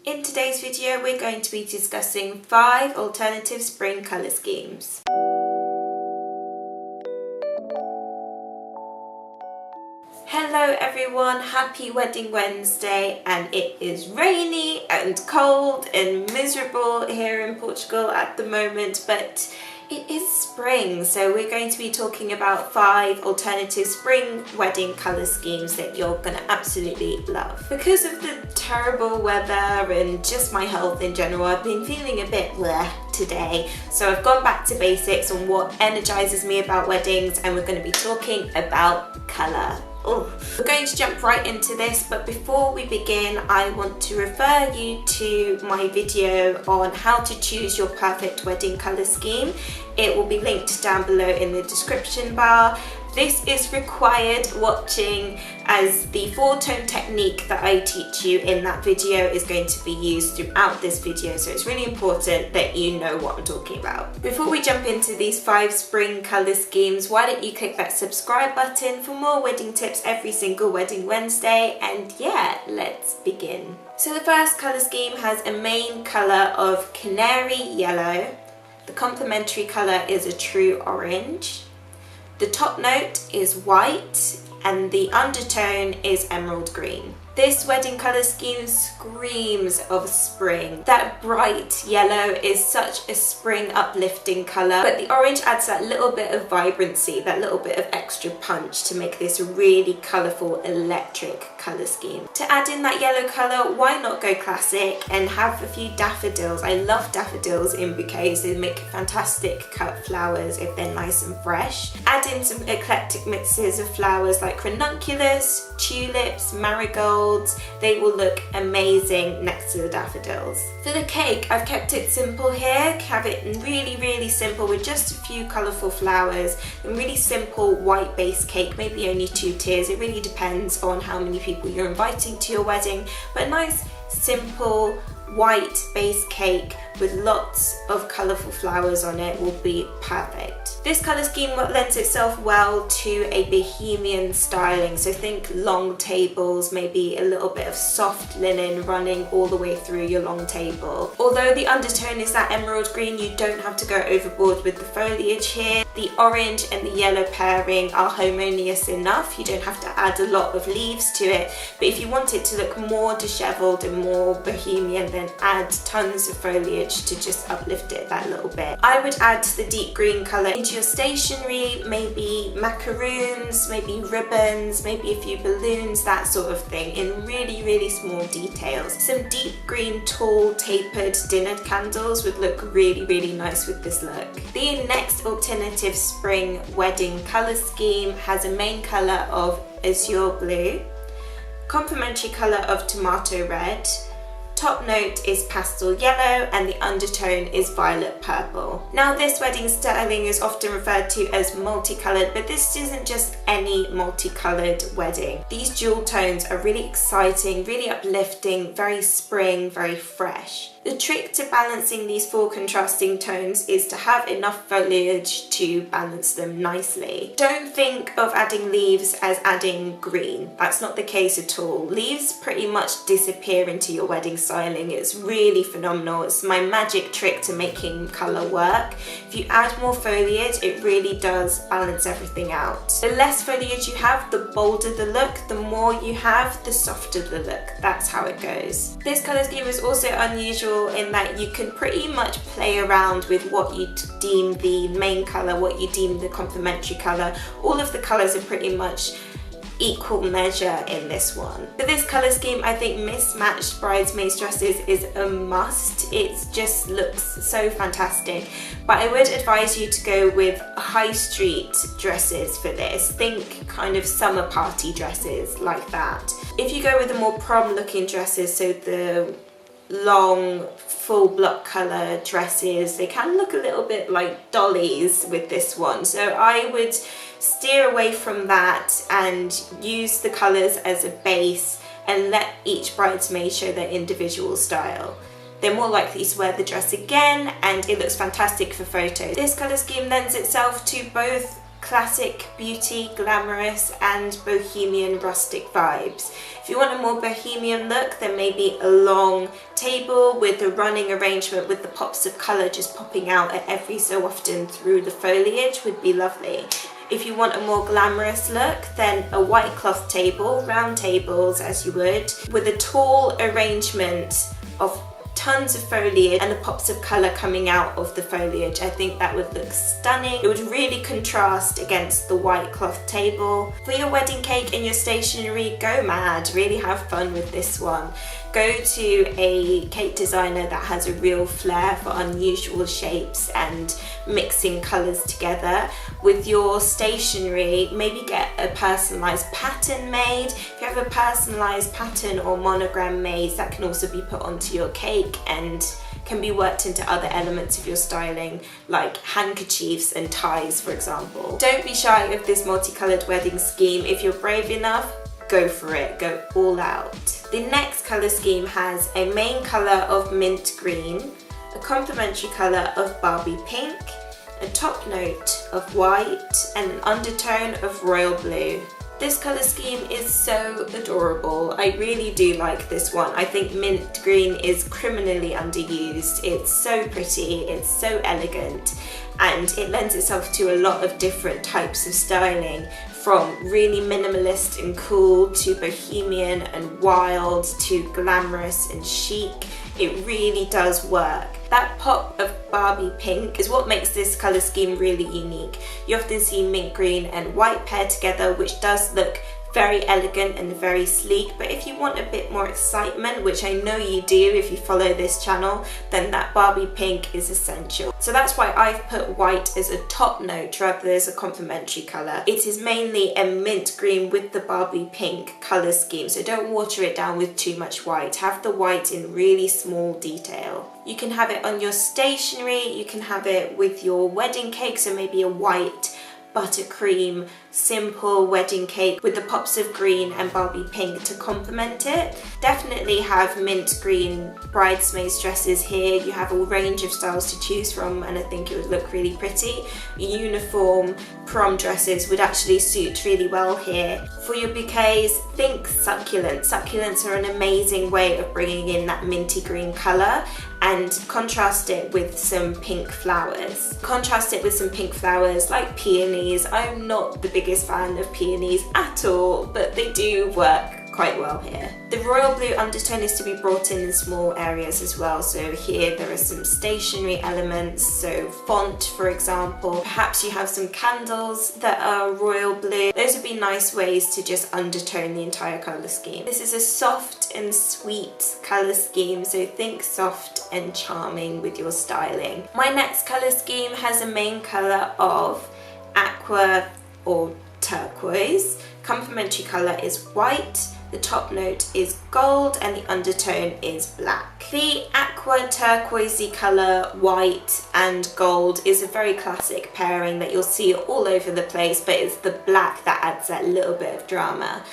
In today's video, we're going to be discussing 5 alternative spring colour schemes. Hello everyone, happy Wedding Wednesday, and it is rainy and cold and miserable here in Portugal at the moment, but it is spring, so we're going to be talking about 5 alternative spring wedding colour schemes that you're going to absolutely love. Because of the terrible weather and just my health in general, I've been feeling a bit bleh today, so I've gone back to basics on what energises me about weddings, and we're going to be talking about colour. We're going to jump right into this, but before we begin, I want to refer you to my video on how to choose your perfect wedding colour scheme. It will be linked down below in the description bar. This is required watching, as the 4-tone technique that I teach you in that video is going to be used throughout this video, so it's really important that you know what I'm talking about. Before we jump into these 5 spring colour schemes, why don't you click that subscribe button for more wedding tips every single Wedding Wednesday, and yeah, let's begin. So the first colour scheme has a main colour of canary yellow, the complementary colour is a true orange, the top note is white, and the undertone is emerald green. This wedding colour scheme screams of spring. That bright yellow is such a spring uplifting colour, but the orange adds that little bit of vibrancy, that little bit of extra punch to make this a really colourful electric colour scheme. To add in that yellow colour, why not go classic and have a few daffodils? I love daffodils in bouquets, they make fantastic cut flowers if they're nice and fresh. Add in some eclectic mixes of flowers like ranunculus, tulips, marigolds. They will look amazing next to the daffodils. For the cake, I've kept it simple here. Have it really simple with just a few colourful flowers and really simple white base cake, maybe only 2 tiers. It really depends on how many people you're inviting to your wedding, but a nice simple white base cake with lots of colourful flowers on it will be perfect. This colour scheme lends itself well to a bohemian styling, so think long tables, maybe a little bit of soft linen running all the way through your long table. Although the undertone is that emerald green, you don't have to go overboard with the foliage here. The orange and the yellow pairing are harmonious enough, you don't have to add a lot of leaves to it, but if you want it to look more dishevelled and more bohemian, then add tons of foliage to just uplift it that little bit. I would add the deep green colour into your stationery, maybe macaroons, maybe ribbons, maybe a few balloons, that sort of thing, in really small details. Some deep green tall tapered dinner candles would look really nice with this look. The next alternative spring wedding colour scheme has a main colour of azure blue, complementary colour of tomato red, top note is pastel yellow, and the undertone is violet purple. Now this wedding styling is often referred to as multicoloured, but this isn't just any multicoloured wedding. These jewel tones are really exciting, really uplifting, very spring, very fresh. The trick to balancing these 4 contrasting tones is to have enough foliage to balance them nicely. Don't think of adding leaves as adding green. That's not the case at all. Leaves pretty much disappear into your wedding styling. It's really phenomenal. It's my magic trick to making colour work. If you add more foliage, it really does balance everything out. The less foliage you have, the bolder the look. The more you have, the softer the look. That's how it goes. This colour scheme is also unusual in that you can pretty much play around with what you deem the main colour, what you deem the complementary colour. All of the colours are pretty much equal measure in this one. For this colour scheme, I think mismatched bridesmaids dresses is a must. It just looks so fantastic, but I would advise you to go with high street dresses for this. Think kind of summer party dresses like that. If you go with the more prom looking dresses, so the long full block colour dresses, they can look a little bit like dollies with this one, so I would steer away from that and use the colours as a base and let each bridesmaid show their individual style. They're more likely to wear the dress again and it looks fantastic for photos. This colour scheme lends itself to both classic beauty, glamorous and bohemian rustic vibes. If you want a more bohemian look, then maybe a long table with a running arrangement with the pops of colour just popping out at every so often through the foliage would be lovely. If you want a more glamorous look, then a white cloth table, round tables as you would, with a tall arrangement of tons of foliage and the pops of colour coming out of the foliage. I think that would look stunning. It would really contrast against the white cloth table. For your wedding cake and your stationery, go mad, really have fun with this one. Go to a cake designer that has a real flair for unusual shapes and mixing colours together. With your stationery, maybe get a personalised pattern made. If you have a personalised pattern or monogram made, that can also be put onto your cake and can be worked into other elements of your styling, like handkerchiefs and ties, for example. Don't be shy of this multicoloured wedding scheme. If you're brave enough, go for it, go all out. The next colour scheme has a main colour of mint green, a complementary colour of Barbie pink, a top note of white and an undertone of royal blue. This colour scheme is so adorable. I really do like this one. I think mint green is criminally underused. It's so pretty, it's so elegant, and it lends itself to a lot of different types of styling, from really minimalist and cool to bohemian and wild to glamorous and chic. It really does work. That pop of Barbie pink is what makes this colour scheme really unique. You often see mint green and white paired together, which does look very elegant and very sleek, but if you want a bit more excitement, which I know you do if you follow this channel, then that Barbie pink is essential. So that's why I've put white as a top note rather than as a complementary colour. It is mainly a mint green with the Barbie pink colour scheme, so don't water it down with too much white. Have the white in really small detail. You can have it on your stationery, you can have it with your wedding cake, so maybe a white buttercream simple wedding cake with the pops of green and Barbie pink to complement it. Definitely have mint green bridesmaids dresses here. You have a range of styles to choose from and I think it would look really pretty. Uniform prom dresses would actually suit really well here. For your bouquets, think succulents. Succulents are an amazing way of bringing in that minty green colour, and contrast it with some pink flowers. Contrast it with some pink flowers like peonies. I'm not the biggest fan of peonies at all, but they do work quite well here. The royal blue undertone is to be brought in small areas as well. So here there are some stationery elements, so font for example. Perhaps you have some candles that are royal blue. Those would be nice ways to just undertone the entire colour scheme. This is a soft and sweet colour scheme, so think soft and charming with your styling. My next colour scheme has a main colour of aqua or turquoise. Complementary colour is white. The top note is gold and the undertone is black. The aqua turquoisey colour, white and gold, is a very classic pairing that you'll see all over the place, but it's the black that adds that little bit of drama.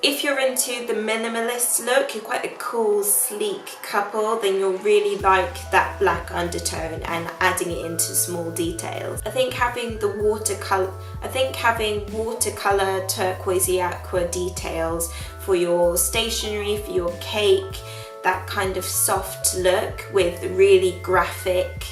If you're into the minimalist look, you're quite a cool, sleek couple, then you'll really like that black undertone and adding it into small details. I think having watercolour turquoisey aqua details for your stationery, for your cake, that kind of soft look with really graphic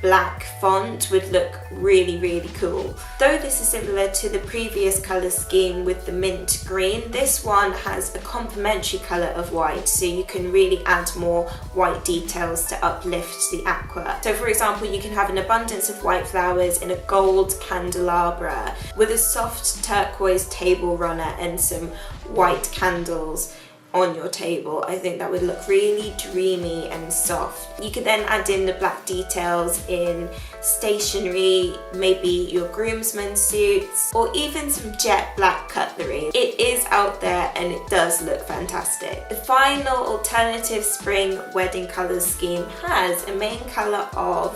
black font would look really, really cool. Though this is similar to the previous colour scheme with the mint green, this one has a complementary colour of white, so you can really add more white details to uplift the aqua. So for example, you can have an abundance of white flowers in a gold candelabra with a soft turquoise table runner and some white candles on your table. I think that would look really dreamy and soft. You could then add in the black details in stationery, maybe your groomsmen suits, or even some jet black cutlery. It is out there and it does look fantastic. The final alternative spring wedding colour scheme has a main colour of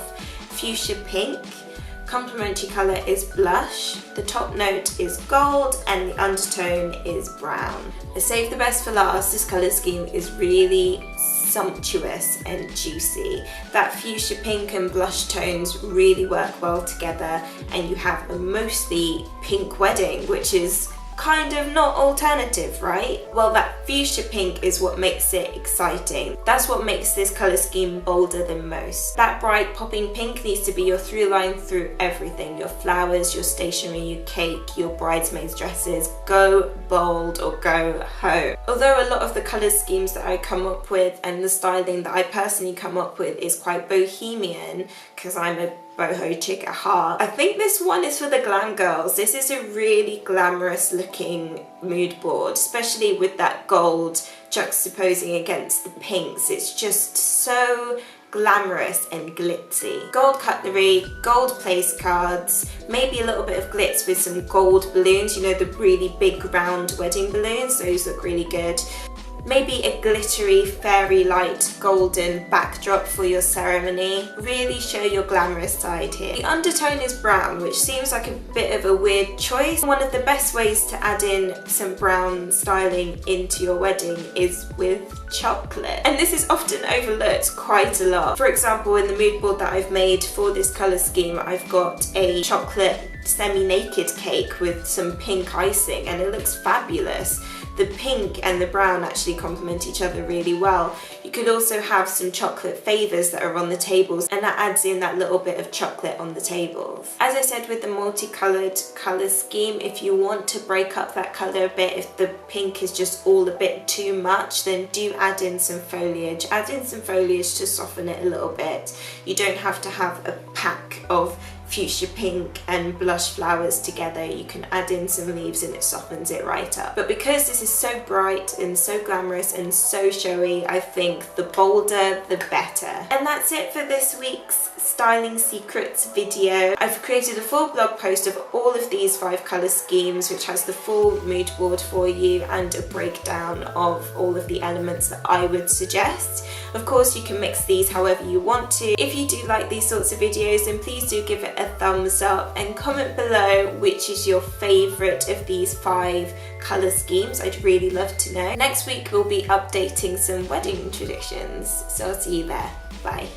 fuchsia pink. Complementary colour is blush, the top note is gold and the undertone is brown. I saved the best for last. This colour scheme is really sumptuous and juicy. That fuchsia pink and blush tones really work well together, and you have a mostly pink wedding, which is kind of not alternative, right? Well, that fuchsia pink is what makes it exciting. That's what makes this colour scheme bolder than most. That bright popping pink needs to be your through line through everything. Your flowers, your stationery, your cake, your bridesmaids dresses. Go bold or go home. Although a lot of the colour schemes that I come up with and the styling that I personally come up with is quite bohemian, because I'm a boho chick at heart, I think this one is for the glam girls. This is a really glamorous looking mood board, especially with that gold juxtaposing against the pinks. It's just so glamorous and glitzy. Gold cutlery, gold place cards, maybe a little bit of glitz with some gold balloons, you know, the really big round wedding balloons, those look really good. Maybe a glittery fairy light golden backdrop for your ceremony. Really show your glamorous side here. The undertone is brown, which seems like a bit of a weird choice. One of the best ways to add in some brown styling into your wedding is with chocolate. And this is often overlooked quite a lot. For example, in the mood board that I've made for this colour scheme, I've got a chocolate semi-naked cake with some pink icing, and it looks fabulous. The pink and the brown actually complement each other really well. You could also have some chocolate favours that are on the tables, and that adds in that little bit of chocolate on the tables. As I said with the multicoloured colour scheme, if you want to break up that colour a bit, if the pink is just all a bit too much, then do add in some foliage. Add in some foliage to soften it a little bit. You don't have to have a pack of fuchsia pink and blush flowers together. You can add in some leaves and it softens it right up. But because this is so bright and so glamorous and so showy, I think the bolder the better. And that's it for this week's styling secrets video. I've created a full blog post of all of these 5 colour schemes, which has the full mood board for you and a breakdown of all of the elements that I would suggest. Of course, you can mix these however you want to. If you do like these sorts of videos, then please do give it a thumbs up and comment below which is your favourite of these 5 colour schemes. I'd really love to know. Next week we'll be updating some wedding traditions, so I'll see you there. Bye.